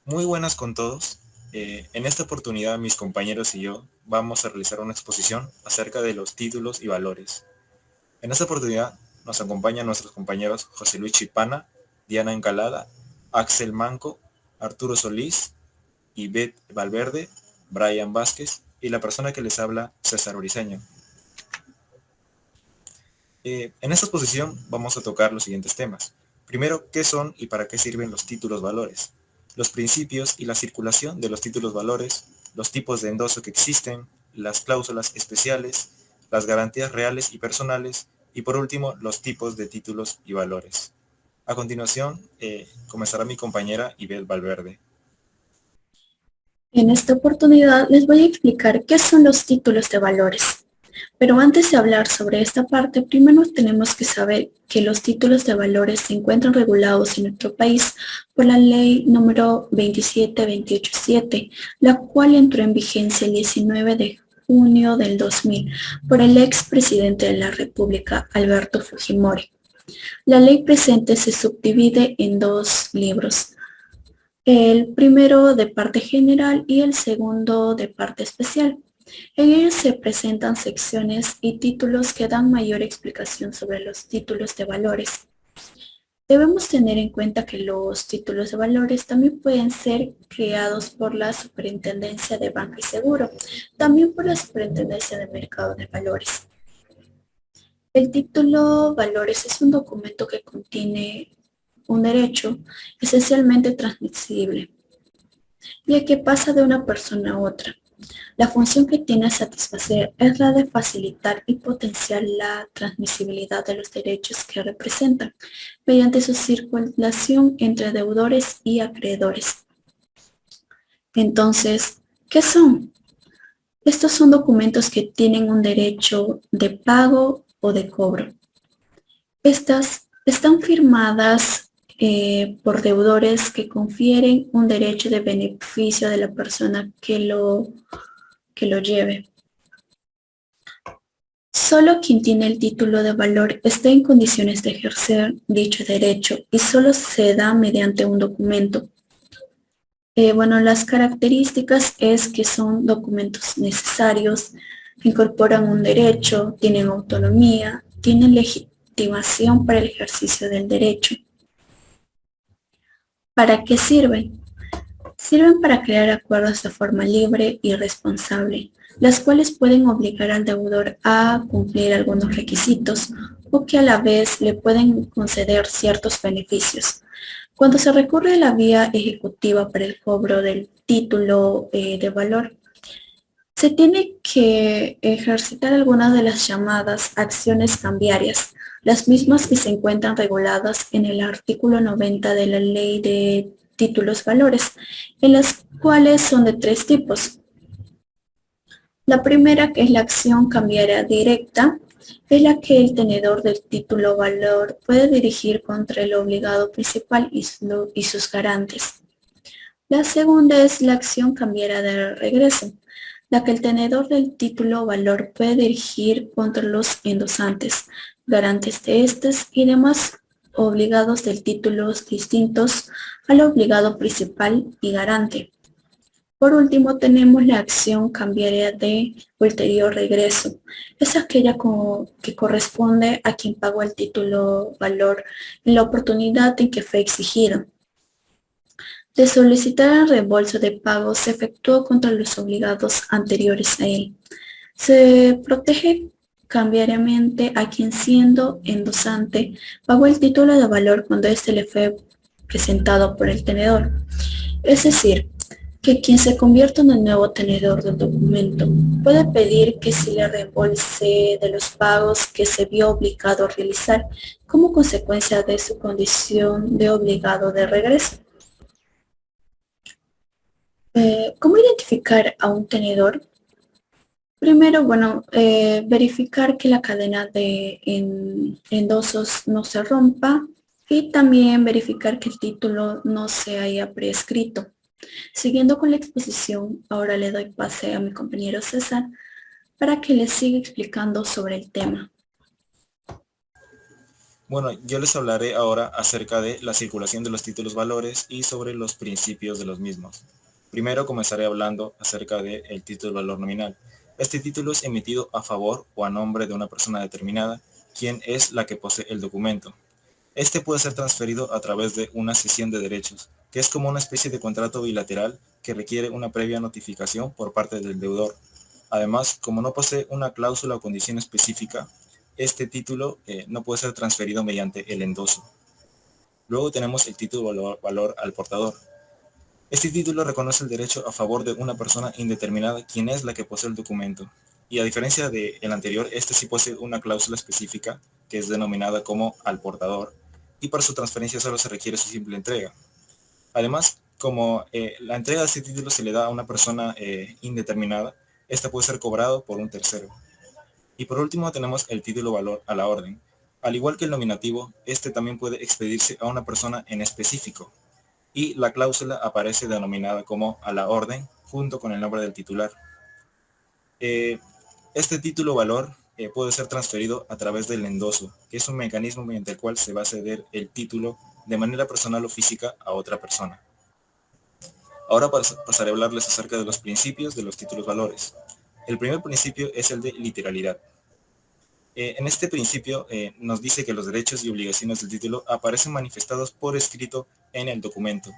Muy buenas con todos. En esta oportunidad mis compañeros y yo vamos a realizar una exposición acerca de los títulos y valores. En esta oportunidad nos acompañan nuestros compañeros José Luis Chipana, Diana Encalada, Axel Manco, Arturo Solís, Ivette Valverde, Brian Vázquez y la persona que les habla, César Briceño. En esta exposición vamos a tocar los siguientes temas. Primero, ¿qué son y para qué sirven los títulos valores? Los principios y la circulación de los títulos valores, los tipos de endoso que existen, las cláusulas especiales, las garantías reales y personales, y por último, los tipos de títulos y valores. A continuación, comenzará mi compañera Ivette Valverde. En esta oportunidad les voy a explicar qué son los títulos de valores. Pero antes de hablar sobre esta parte, primero tenemos que saber que los títulos de valores se encuentran regulados en nuestro país por la ley número 27287, la cual entró en vigencia el 19 de junio del 2000 por el expresidente de la República, Alberto Fujimori. La ley presente se subdivide en dos libros, el primero de parte general y el segundo de parte especial. En ellos se presentan secciones y títulos que dan mayor explicación sobre los títulos de valores. Debemos tener en cuenta que los títulos de valores también pueden ser creados por la Superintendencia de Banca y Seguro, también por la Superintendencia de Mercado de Valores. El título valores es un documento que contiene un derecho esencialmente transmisible, ya que pasa de una persona a otra. La función que tiene a satisfacer es la de facilitar y potenciar la transmisibilidad de los derechos que representan, mediante su circulación entre deudores y acreedores. Entonces, ¿qué son? Estos son documentos que tienen un derecho de pago o de cobro. Estas están firmadas por deudores que confieren un derecho de beneficio de la persona que lo lleve. Solo quien tiene el título de valor está en condiciones de ejercer dicho derecho y solo se da mediante un documento. Las características es que son documentos necesarios, incorporan un derecho, tienen autonomía, tienen legitimación para el ejercicio del derecho. ¿Para qué sirven? Sirven para crear acuerdos de forma libre y responsable, las cuales pueden obligar al deudor a cumplir algunos requisitos o que a la vez le pueden conceder ciertos beneficios. Cuando se recurre a la vía ejecutiva para el cobro del título de valor, se tiene que ejercitar algunas de las llamadas acciones cambiarias, las mismas que se encuentran reguladas en el artículo 90 de la Ley de Títulos Valores, en las cuales son de tres tipos. La primera, que es la acción cambiaria directa, es la que el tenedor del título valor puede dirigir contra el obligado principal y sus garantes. La segunda es la acción cambiaria de regreso, la que el tenedor del título valor puede dirigir contra los endosantes, garantes de estos y demás obligados del título distintos al obligado principal y garante. Por último, tenemos la acción cambiaria de ulterior regreso. Es aquella que corresponde a quien pagó el título valor en la oportunidad en que fue exigido. De solicitar el reembolso de pagos se efectuó contra los obligados anteriores a él. Se protege cambiariamente a quien siendo endosante pagó el título de valor cuando éste le fue presentado por el tenedor. Es decir, que quien se convierta en el nuevo tenedor del documento puede pedir que se le reembolse de los pagos que se vio obligado a realizar como consecuencia de su condición de obligado de regreso. ¿Cómo identificar a un tenedor? Primero, verificar que la cadena de endosos no se rompa y también verificar que el título no se haya prescrito. Siguiendo con la exposición, ahora le doy pase a mi compañero César para que le siga explicando sobre el tema. Bueno, yo les hablaré ahora acerca de la circulación de los títulos valores y sobre los principios de los mismos. Primero comenzaré hablando acerca del título valor nominal. Este título es emitido a favor o a nombre de una persona determinada, quien es la que posee el documento. Este puede ser transferido a través de una cesión de derechos, que es como una especie de contrato bilateral que requiere una previa notificación por parte del deudor. Además, como no posee una cláusula o condición específica, este título no puede ser transferido mediante el endoso. Luego tenemos el título valor al portador. Este título reconoce el derecho a favor de una persona indeterminada, quien es la que posee el documento. Y a diferencia del anterior, este sí posee una cláusula específica, que es denominada como al portador, y para su transferencia solo se requiere su simple entrega. Además, como la entrega de este título se le da a una persona indeterminada, esta puede ser cobrado por un tercero. Y por último tenemos el título valor a la orden. Al igual que el nominativo, este también puede expedirse a una persona en específico, y la cláusula aparece denominada como a la orden junto con el nombre del titular. Eh, este título valor puede ser transferido a través del endoso, que es un mecanismo mediante el cual se va a ceder el título de manera personal o física a otra persona. Ahora pasaré a hablarles acerca de los principios de los títulos valores. El primer principio es el de literalidad. En este principio nos dice que los derechos y obligaciones del título aparecen manifestados por escrito en el documento,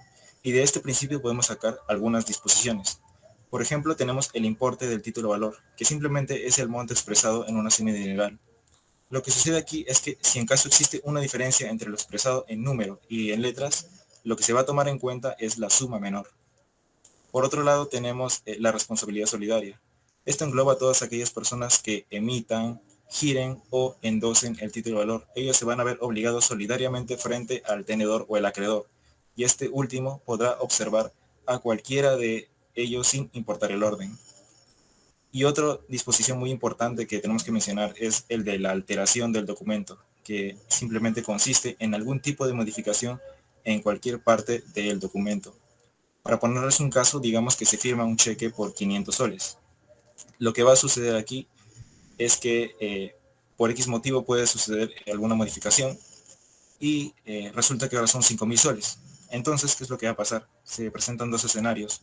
y de este principio podemos sacar algunas disposiciones. Por ejemplo, tenemos el importe del título valor, que simplemente es el monto expresado en una semidineral. Lo que sucede aquí es que si en caso existe una diferencia entre lo expresado en número y en letras, lo que se va a tomar en cuenta es la suma menor. Por otro lado, tenemos la responsabilidad solidaria. Esto engloba a todas aquellas personas que emitan, giren o endosen el título de valor. Ellos se van a ver obligados solidariamente frente al tenedor o el acreedor, y este último podrá observar a cualquiera de ellos sin importar el orden. Y otra disposición muy importante que tenemos que mencionar es el de la alteración del documento, que simplemente consiste en algún tipo de modificación en cualquier parte del documento. Para ponerles un caso, digamos que se firma un cheque por 500 soles. Lo que va a suceder aquí es que por X motivo puede suceder alguna modificación y resulta que ahora son 5.000 soles. Entonces, ¿qué es lo que va a pasar? Se presentan dos escenarios.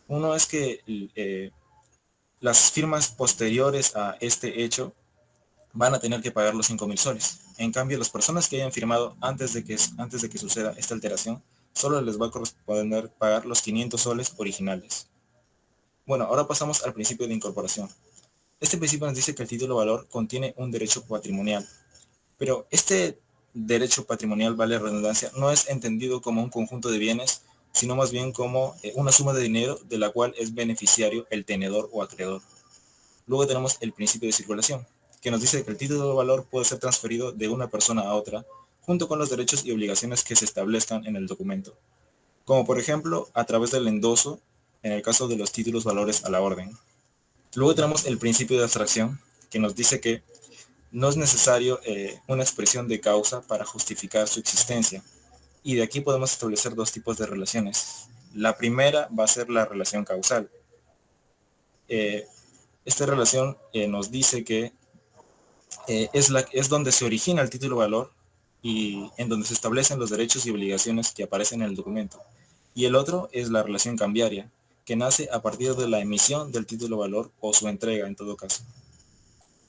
Uno es que las firmas posteriores a este hecho van a tener que pagar los 5.000 soles. En cambio, las personas que hayan firmado antes de que suceda esta alteración, solo les va a corresponder pagar los 500 soles originales. Bueno, ahora pasamos al principio de incorporación. Este principio nos dice que el título valor contiene un derecho patrimonial, pero este derecho patrimonial, vale la redundancia, no es entendido como un conjunto de bienes, sino más bien como una suma de dinero de la cual es beneficiario el tenedor o acreedor. Luego tenemos el principio de circulación, que nos dice que el título de valor puede ser transferido de una persona a otra, junto con los derechos y obligaciones que se establezcan en el documento, como por ejemplo a través del endoso, en el caso de los títulos valores a la orden. Luego tenemos el principio de abstracción, que nos dice que no es necesario una expresión de causa para justificar su existencia. Y de aquí podemos establecer dos tipos de relaciones. La primera va a ser la relación causal. Esta relación nos dice que es donde se origina el título valor y en donde se establecen los derechos y obligaciones que aparecen en el documento. Y el otro es la relación cambiaria, que nace a partir de la emisión del título valor o su entrega en todo caso.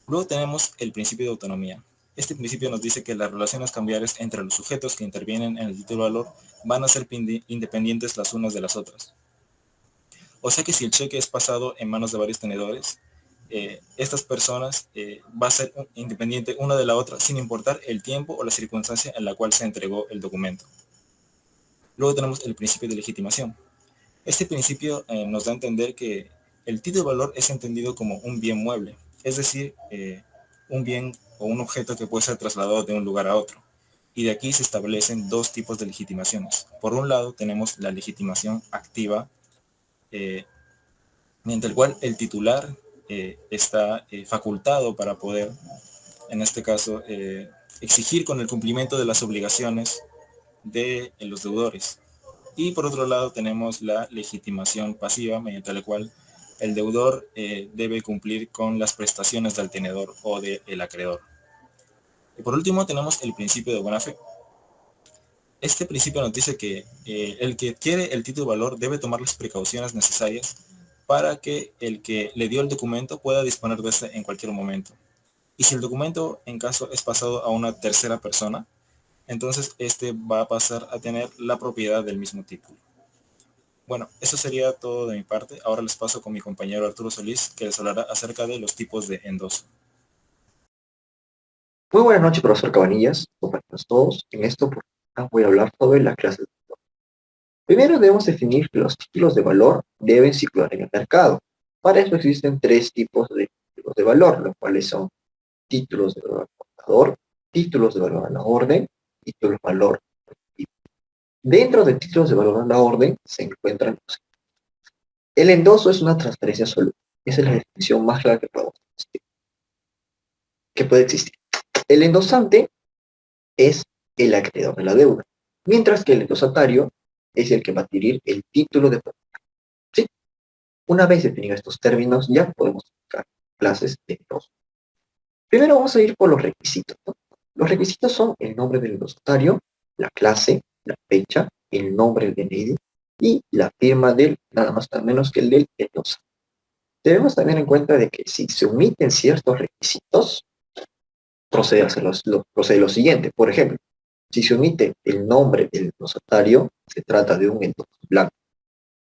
Luego tenemos el principio de autonomía. Este principio nos dice que las relaciones cambiarias entre los sujetos que intervienen en el título valor van a ser independientes las unas de las otras. O sea que si el cheque es pasado en manos de varios tenedores, estas personas va a ser independiente una de la otra sin importar el tiempo o la circunstancia en la cual se entregó el documento. Luego tenemos el principio de legitimación. Este principio nos da a entender que el título de valor es entendido como un bien mueble, es decir, un bien o un objeto que puede ser trasladado de un lugar a otro. Y de aquí se establecen dos tipos de legitimaciones. Por un lado tenemos la legitimación activa, mediante el cual el titular está facultado para poder, en este caso, exigir con el cumplimiento de las obligaciones de los deudores. Y por otro lado tenemos la legitimación pasiva, mediante la cual el deudor debe cumplir con las prestaciones del tenedor o del acreedor. Y por último tenemos el principio de buena fe. Este principio nos dice que el que adquiere el título de valor debe tomar las precauciones necesarias para que el que le dio el documento pueda disponer de este en cualquier momento. Y si el documento en caso es pasado a una tercera persona, entonces este va a pasar a tener la propiedad del mismo título. Bueno, eso sería todo de mi parte. Ahora les paso con mi compañero Arturo Solís, que les hablará acerca de los tipos de endoso. Muy buenas noches, profesor Cabanillas, compañeros todos. En esta oportunidad voy a hablar sobre las clases de valor. Primero debemos definir que los títulos de valor deben circular en el mercado. Para eso existen tres tipos de títulos de valor, los cuales son títulos de valor al contador, títulos de valor a la orden, títulos de valor efectivo. Dentro de títulos de valor a la orden se encuentran los siguientes. El endoso es una transferencia absoluta. Esa es la definición más clara que puede existir. El endosante es el acreedor de la deuda, mientras que el endosatario es el que va a adquirir el título de propiedad. ¿Sí? Una vez definidos estos términos, ya podemos aplicar clases de endoso. Primero vamos a ir por los requisitos, ¿no? Los requisitos son el nombre del endosatario, la clase, la fecha, el nombre del DNI y la firma del, nada más nada menos que el del endosante. Debemos tener en cuenta de que si se omiten ciertos requisitos, procede lo siguiente. Por ejemplo, si se omite el nombre del endosatario, se trata de un endoso blanco.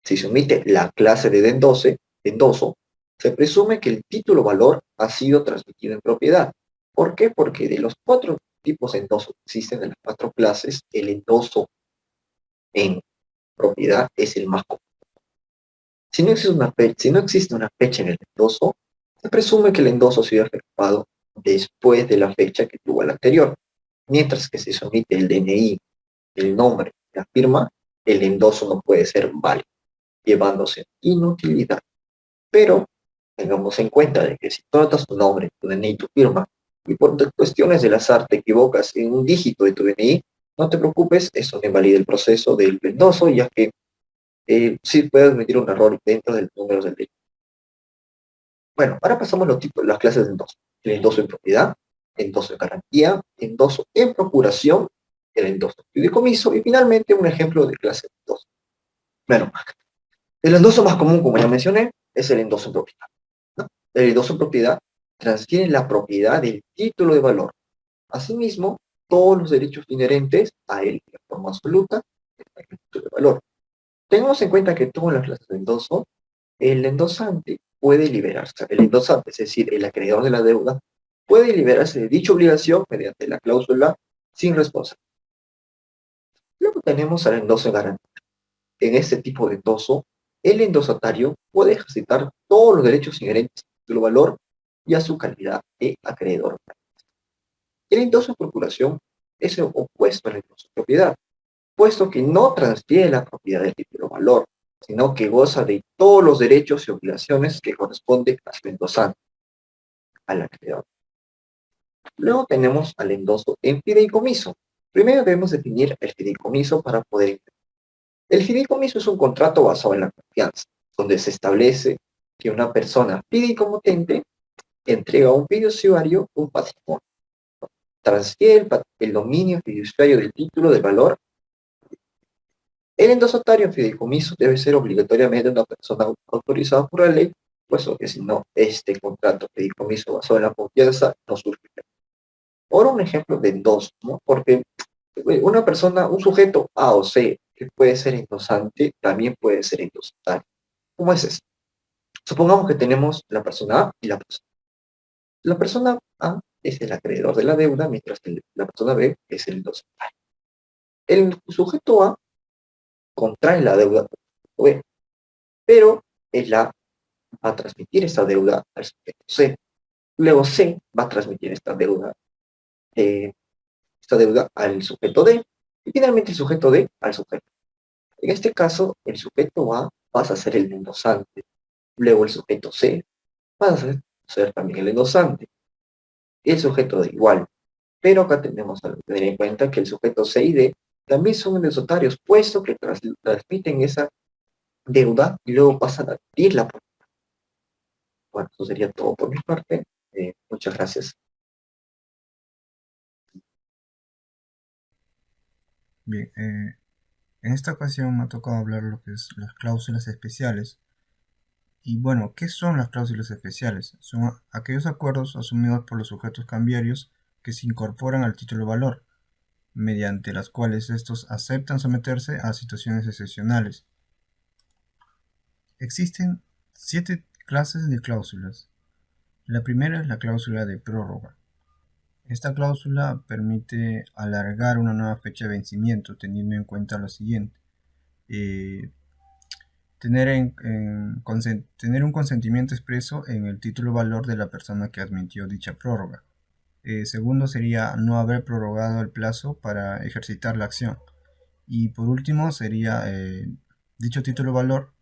Si se omite la clase de endoso, se presume que el título valor ha sido transmitido en propiedad. ¿Por qué? Porque de los cuatro tipos de endoso que existen, de las cuatro clases, el endoso en propiedad es el más común. Si no existe una fecha en el endoso, se presume que el endoso ha sido efectuado después de la fecha que tuvo el anterior. Mientras que si se omite el DNI, el nombre, la firma, el endoso no puede ser válido, llevándose inutilidad. Pero tengamos en cuenta de que si tú anotas tu nombre, tu DNI, tu firma, y por cuestiones del azar te equivocas en un dígito de tu DNI, no te preocupes, eso no invalida el proceso del endoso, ya que sí puedes admitir un error dentro del número del DNI. Bueno, ahora pasamos a las clases de endoso. El endoso en propiedad, endoso en garantía, endoso en procuración, el endoso en fideicomiso y finalmente un ejemplo de clase de endoso. Bueno, el endoso más común, como ya mencioné, es el endoso en propiedad, ¿no? El endoso en propiedad transfiere la propiedad del título de valor. Asimismo, todos los derechos inherentes a él de forma absoluta el título de valor. Tengamos en cuenta que todas las clases de endoso, el endosante puede liberarse. El endosante, es decir, el acreedor de la deuda, puede liberarse de dicha obligación mediante la cláusula sin responsabilidad. Luego tenemos al endoso en garantía. En este tipo de endoso, el endosatario puede ejercitar todos los derechos inherentes a su valor y a su calidad de acreedor. El endoso en procuración es opuesto al endoso en propiedad, puesto que no transfiere la propiedad del título valor, sino que goza de todos los derechos y obligaciones que corresponden a su endosante, al acreedor. Luego tenemos al endoso en fideicomiso. Primero debemos definir el fideicomiso para poder entender. El fideicomiso es un contrato basado en la confianza, donde se establece que una persona fideicomotente entrega a un fiduciario un patrimonio, transfiere el dominio fiduciario del título de valor. El endosatario en fideicomiso debe ser obligatoriamente una persona autorizada por la ley, puesto que si no, este contrato fideicomiso basado en la confianza no surge. Ahora un ejemplo de endoso, ¿no? Porque una persona, un sujeto A o C, que puede ser endosante, también puede ser endosatario. ¿Cómo es esto? Supongamos que tenemos la persona A y la persona B. La persona A es el acreedor de la deuda, mientras que la persona B es el endosatario. El sujeto A contrae la deuda con el sujeto B, pero él A va a transmitir esta deuda al sujeto C. Luego C va a transmitir esta deuda al sujeto D, y finalmente el sujeto D al sujeto. En este caso, el sujeto A pasa a ser el endosante, luego el sujeto C pasa a ser también el endosante, y el sujeto D igual. Pero acá tenemos que tener en cuenta que el sujeto C y D también son endosatarios, puesto que transmiten esa deuda y luego pasan a adquirirla. Bueno, eso sería todo por mi parte. Muchas gracias. Bien, en esta ocasión me ha tocado hablar lo que es las cláusulas especiales. Y bueno, ¿qué son las cláusulas especiales? Son aquellos acuerdos asumidos por los sujetos cambiarios que se incorporan al título de valor, mediante las cuales estos aceptan someterse a situaciones excepcionales. Existen 7 clases de cláusulas. La primera es la cláusula de prórroga. Esta cláusula permite alargar una nueva fecha de vencimiento teniendo en cuenta lo siguiente. Tener un consentimiento expreso en el título valor de la persona que admitió dicha prórroga. Segundo sería no haber prorrogado el plazo para ejercitar la acción. Y por último sería dicho título valor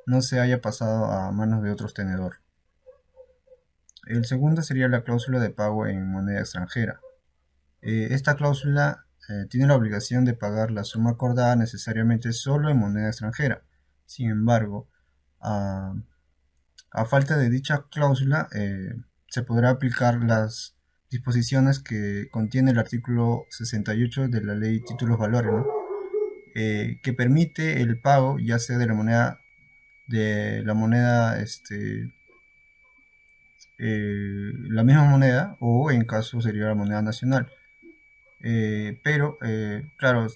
no se haya pasado a manos de otro tenedor. El segundo sería la cláusula de pago en moneda extranjera. Esta cláusula tiene la obligación de pagar la suma acordada necesariamente solo en moneda extranjera. Sin embargo, a falta de dicha cláusula, se podrá aplicar las disposiciones que contiene el artículo 68 de la ley títulos valores, ¿no? Que permite el pago ya sea de la moneda la misma moneda, o en caso sería la moneda nacional. Pero claro,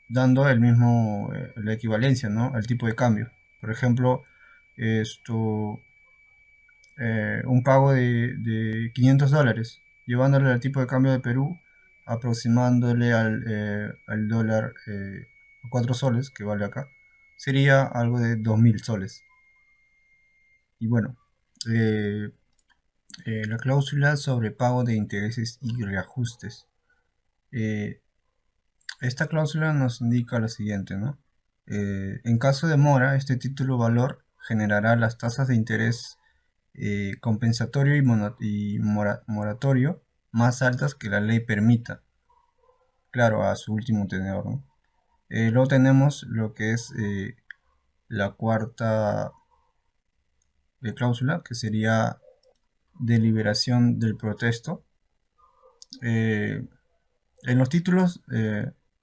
dando la equivalencia, ¿no?, al tipo de cambio. Por ejemplo, un pago de $500, llevándole al tipo de cambio de Perú, aproximándole al dólar 4 soles, que vale acá, sería algo de 2.000 soles. Y bueno, la cláusula sobre pago de intereses y reajustes. Esta cláusula nos indica lo siguiente, ¿no? En caso de mora, este título valor generará las tasas de interés compensatorio y moratorio más altas que la ley permita, claro, a su último tenedor, ¿no? Luego tenemos lo que es la cuarta cláusula, que sería deliberación del protesto. En los títulos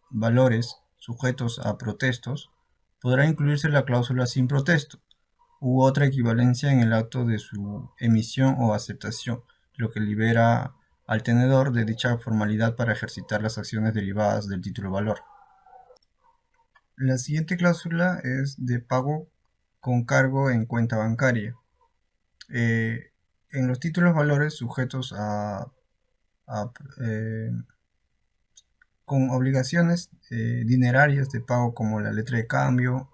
valores sujetos a protestos podrá incluirse la cláusula sin protesto u otra equivalencia en el acto de su emisión o aceptación, lo que libera al tenedor de dicha formalidad para ejercitar las acciones derivadas del título valor. La siguiente cláusula es de pago con cargo en cuenta bancaria. En los títulos valores sujetos con obligaciones dinerarias de pago como la letra de cambio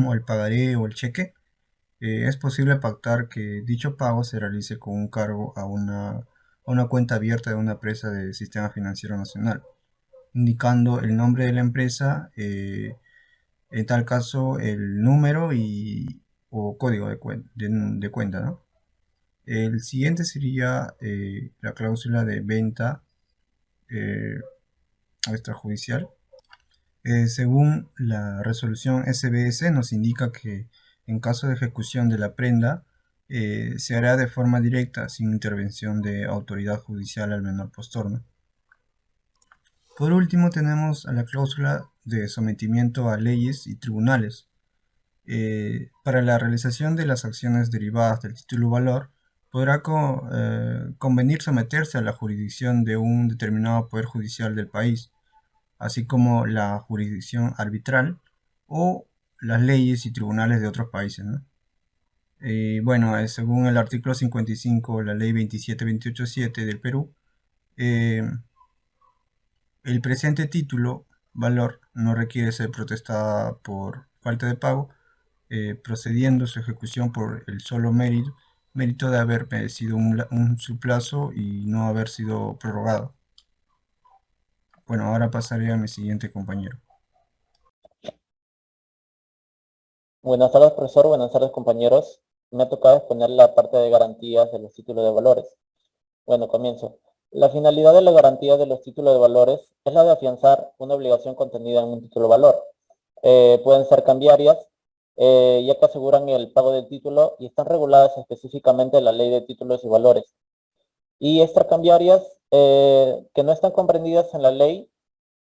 o el pagaré o el cheque, es posible pactar que dicho pago se realice con un cargo a una cuenta abierta de una empresa del Sistema Financiero Nacional, indicando el nombre de la empresa, en tal caso el número o código de cuenta, ¿no? El siguiente sería la cláusula de venta extrajudicial. Según la resolución SBS, nos indica que en caso de ejecución de la prenda, se hará de forma directa, sin intervención de autoridad judicial al menor postor, ¿no? Por último, tenemos a la cláusula de sometimiento a leyes y tribunales. Para la realización de las acciones derivadas del título valor, podrá convenir someterse a la jurisdicción de un determinado poder judicial del país, así como la jurisdicción arbitral o las leyes y tribunales de otros países, ¿no? Bueno, según el artículo 55 de la ley 27287 del Perú, el presente título valor no requiere ser protestada por falta de pago, procediendo su ejecución por el solo mérito de haber merecido su plazo y no haber sido prorrogado. Bueno, ahora pasaré a mi siguiente compañero. Buenas tardes, profesor. Buenas tardes, compañeros. Me ha tocado exponer la parte de garantías de los títulos de valores. Bueno, comienzo. La finalidad de la garantía de los títulos de valores es la de afianzar una obligación contenida en un título de valor. Pueden ser cambiarias, ya que aseguran el pago del título y están reguladas específicamente en la Ley de Títulos y Valores. Y extracambiarias, que no están comprendidas en la ley,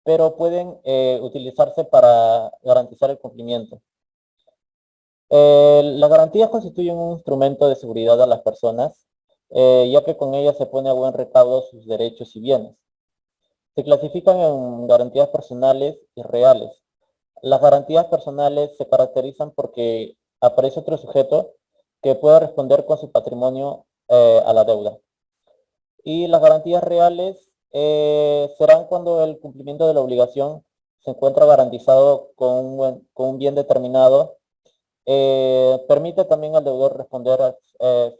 pero pueden utilizarse para garantizar el cumplimiento. Las garantías constituyen un instrumento de seguridad a las personas, ya que con ellas se pone a buen recaudo sus derechos y bienes. Se clasifican en garantías personales y reales. Las garantías personales se caracterizan porque aparece otro sujeto que pueda responder con su patrimonio a la deuda. Y las garantías reales serán cuando el cumplimiento de la obligación se encuentra garantizado con un bien determinado. Permite también al deudor responder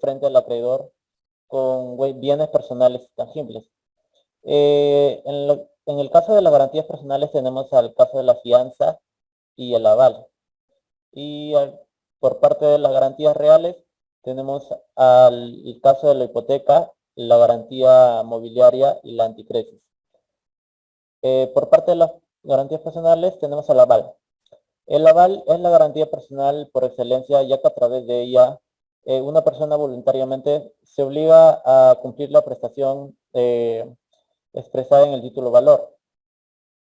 frente al acreedor con bienes personales tangibles. En el caso de las garantías personales tenemos al caso de la fianza y el aval. Y por parte de las garantías reales tenemos el caso de la hipoteca, la garantía mobiliaria y la anticresis. Por parte de las garantías personales tenemos el aval. El aval es la garantía personal por excelencia, ya que a través de ella una persona voluntariamente se obliga a cumplir la prestación expresada en el título valor.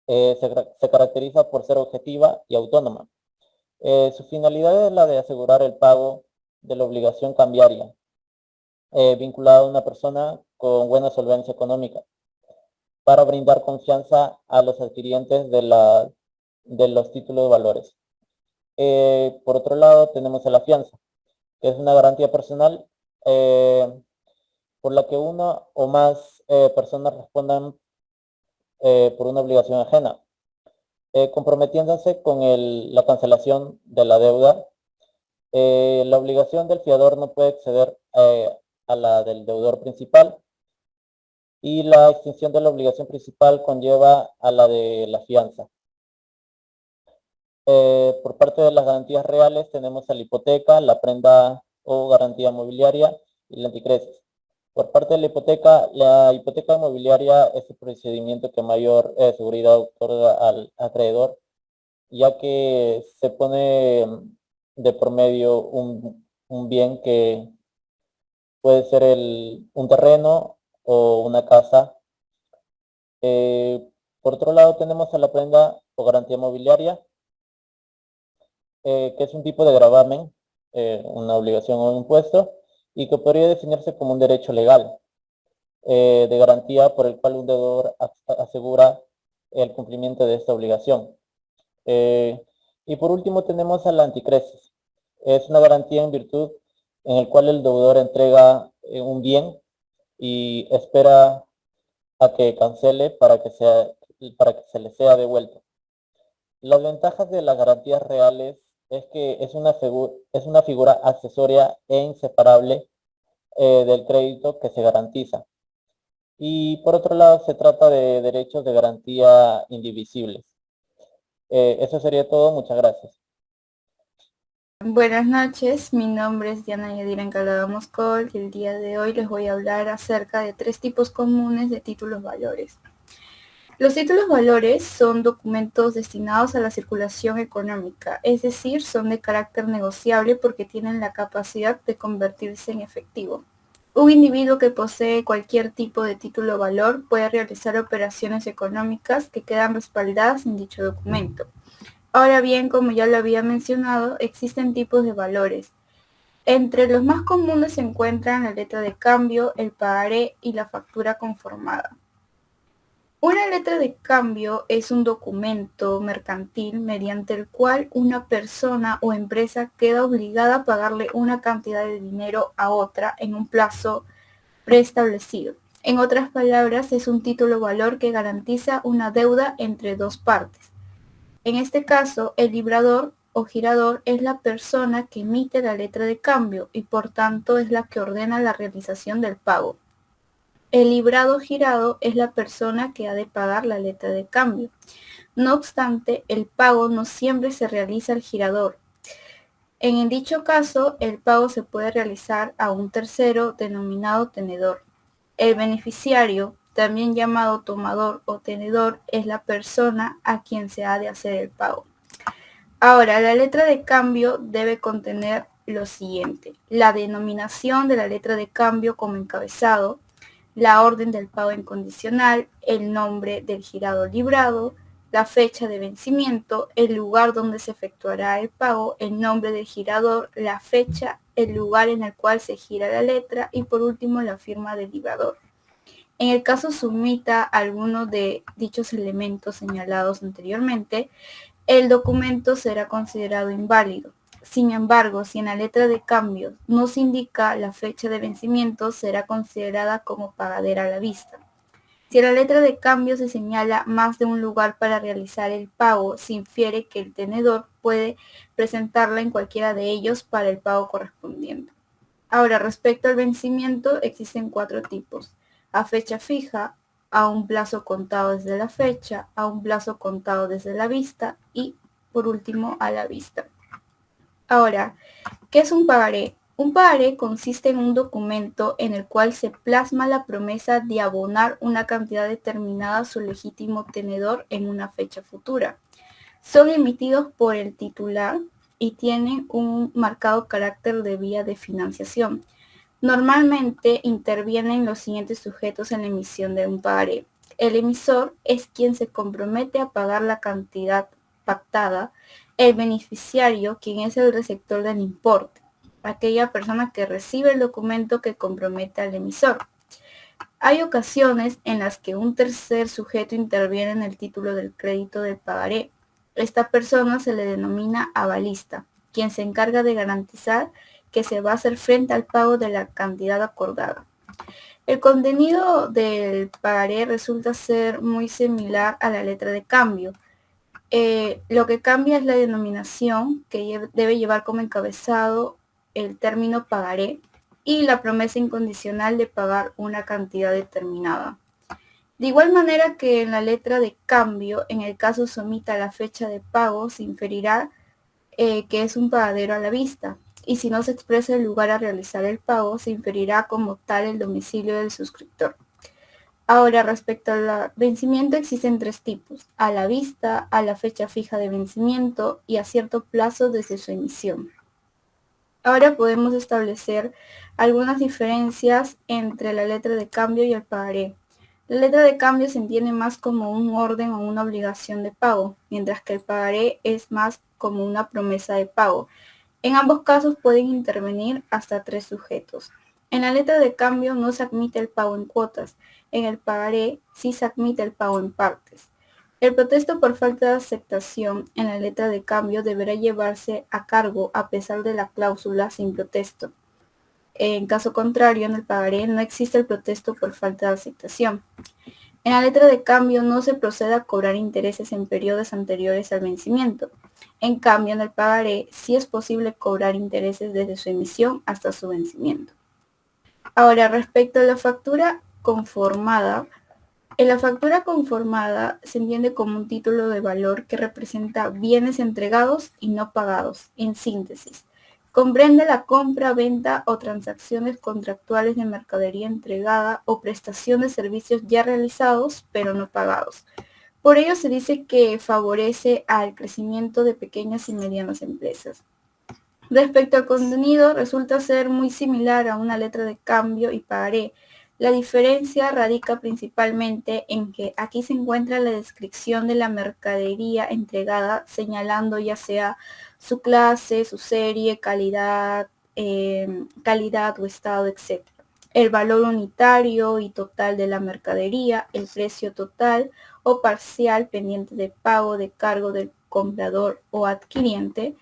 Se caracteriza por ser objetiva y autónoma. Su finalidad es la de asegurar el pago de la obligación cambiaria vinculada a una persona con buena solvencia económica para brindar confianza a los adquirientes de los títulos de valores. Por otro lado, tenemos a la fianza, que es una garantía personal por la que una o más personas respondan por una obligación ajena, comprometiéndose con la cancelación de la deuda. La obligación del fiador no puede exceder a la del deudor principal, y la extinción de la obligación principal conlleva a la de la fianza. Por parte de las garantías reales tenemos a la hipoteca, la prenda o garantía mobiliaria y la anticresis. Por parte de la hipoteca mobiliaria es el procedimiento que mayor seguridad otorga al acreedor, ya que se pone de por medio un bien que puede ser un terreno o una casa. Por otro lado tenemos a la prenda o garantía mobiliaria, que es un tipo de gravamen, una obligación o un impuesto, y que podría definirse como un derecho legal de garantía por el cual un deudor asegura el cumplimiento de esta obligación. Y por último tenemos a la anticresis. Es una garantía en virtud en el cual el deudor entrega un bien y espera a que cancele para que se le sea devuelto. Las ventajas de las garantías reales es que es una figura accesoria e inseparable del crédito que se garantiza. Y por otro lado se trata de derechos de garantía indivisibles. Eso sería todo, muchas gracias. Buenas noches, mi nombre es Diana Yadira Encalada Moscol y el día de hoy les voy a hablar acerca de 3 tipos comunes de títulos valores. Los títulos valores son documentos destinados a la circulación económica, es decir, son de carácter negociable porque tienen la capacidad de convertirse en efectivo. Un individuo que posee cualquier tipo de título valor puede realizar operaciones económicas que quedan respaldadas en dicho documento. Ahora bien, como ya lo había mencionado, existen tipos de valores. Entre los más comunes se encuentran la letra de cambio, el pagaré y la factura conformada. Una letra de cambio es un documento mercantil mediante el cual una persona o empresa queda obligada a pagarle una cantidad de dinero a otra en un plazo preestablecido. En otras palabras, es un título valor que garantiza una deuda entre dos partes. En este caso, el librador o girador es la persona que emite la letra de cambio y por tanto es la que ordena la realización del pago. El librado girado es la persona que ha de pagar la letra de cambio. No obstante, el pago no siempre se realiza al girador. En dicho caso, el pago se puede realizar a un tercero denominado tenedor. El beneficiario, también llamado tomador o tenedor, es la persona a quien se ha de hacer el pago. Ahora, la letra de cambio debe contener lo siguiente: la denominación de la letra de cambio como encabezado, la orden del pago incondicional, el nombre del girado librado, la fecha de vencimiento, el lugar donde se efectuará el pago, el nombre del girador, la fecha, el lugar en el cual se gira la letra y por último la firma del librador. En el caso se omita alguno de dichos elementos señalados anteriormente, el documento será considerado inválido. Sin embargo, si en la letra de cambio no se indica la fecha de vencimiento, será considerada como pagadera a la vista. Si en la letra de cambio se señala más de un lugar para realizar el pago, se infiere que el tenedor puede presentarla en cualquiera de ellos para el pago correspondiente. Ahora, respecto al vencimiento, existen 4 tipos: a fecha fija, a un plazo contado desde la fecha, a un plazo contado desde la vista y, por último, a la vista. Ahora, ¿qué es un pagaré? Un pagaré consiste en un documento en el cual se plasma la promesa de abonar una cantidad determinada a su legítimo tenedor en una fecha futura. Son emitidos por el titular y tienen un marcado carácter de vía de financiación. Normalmente intervienen los siguientes sujetos en la emisión de un pagaré. El emisor es quien se compromete a pagar la cantidad pactada, el beneficiario, quien es el receptor del importe, aquella persona que recibe el documento que compromete al emisor. Hay ocasiones en las que un tercer sujeto interviene en el título del crédito del pagaré. Esta persona se le denomina avalista, quien se encarga de garantizar que se va a hacer frente al pago de la cantidad acordada. El contenido del pagaré resulta ser muy similar a la letra de cambio. Lo que cambia es la denominación, que debe llevar como encabezado el término pagaré y la promesa incondicional de pagar una cantidad determinada. De igual manera que en la letra de cambio, en el caso se omita la fecha de pago, se inferirá que es un pagadero a la vista, y si no se expresa el lugar a realizar el pago, se inferirá como tal el domicilio del suscriptor. Ahora, respecto al vencimiento, existen 3 tipos: a la vista, a la fecha fija de vencimiento y a cierto plazo desde su emisión. Ahora podemos establecer algunas diferencias entre la letra de cambio y el pagaré. La letra de cambio se entiende más como un orden o una obligación de pago, mientras que el pagaré es más como una promesa de pago. En ambos casos pueden intervenir hasta 3 sujetos. En la letra de cambio no se admite el pago en cuotas. En el pagaré sí se admite el pago en partes. El protesto por falta de aceptación en la letra de cambio deberá llevarse a cargo a pesar de la cláusula sin protesto. En caso contrario, en el pagaré no existe el protesto por falta de aceptación. En la letra de cambio no se procede a cobrar intereses en periodos anteriores al vencimiento. En cambio, en el pagaré sí es posible cobrar intereses desde su emisión hasta su vencimiento. Ahora, respecto a la factura conformada, en la factura conformada se entiende como un título de valor que representa bienes entregados y no pagados. En síntesis, comprende la compra, venta o transacciones contractuales de mercadería entregada o prestación de servicios ya realizados pero no pagados. Por ello se dice que favorece al crecimiento de pequeñas y medianas empresas. Respecto al contenido, resulta ser muy similar a una letra de cambio y pagaré. La diferencia radica principalmente en que aquí se encuentra la descripción de la mercadería entregada, señalando ya sea su clase, su serie, calidad o estado, etc. El valor unitario y total de la mercadería, el precio total o parcial pendiente de pago de cargo del comprador o adquiriente,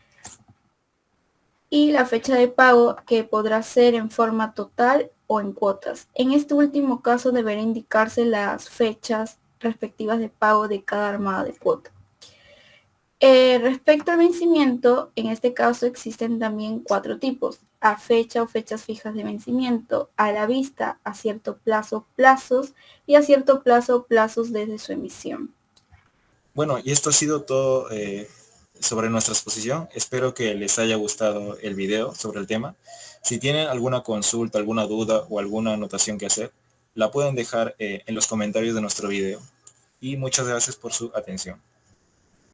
y la fecha de pago, que podrá ser en forma total o en cuotas. En este último caso deberá indicarse las fechas respectivas de pago de cada armada de cuota. Respecto al vencimiento, en este caso existen también 4 tipos: a fecha o fechas fijas de vencimiento, a la vista, a cierto plazo, plazos, y a cierto plazo, plazos desde su emisión. Bueno, y esto ha sido todo sobre nuestra exposición. Espero que les haya gustado el video sobre el tema. Si tienen alguna consulta, alguna duda o alguna anotación que hacer, la pueden dejar en los comentarios de nuestro video. Y muchas gracias por su atención.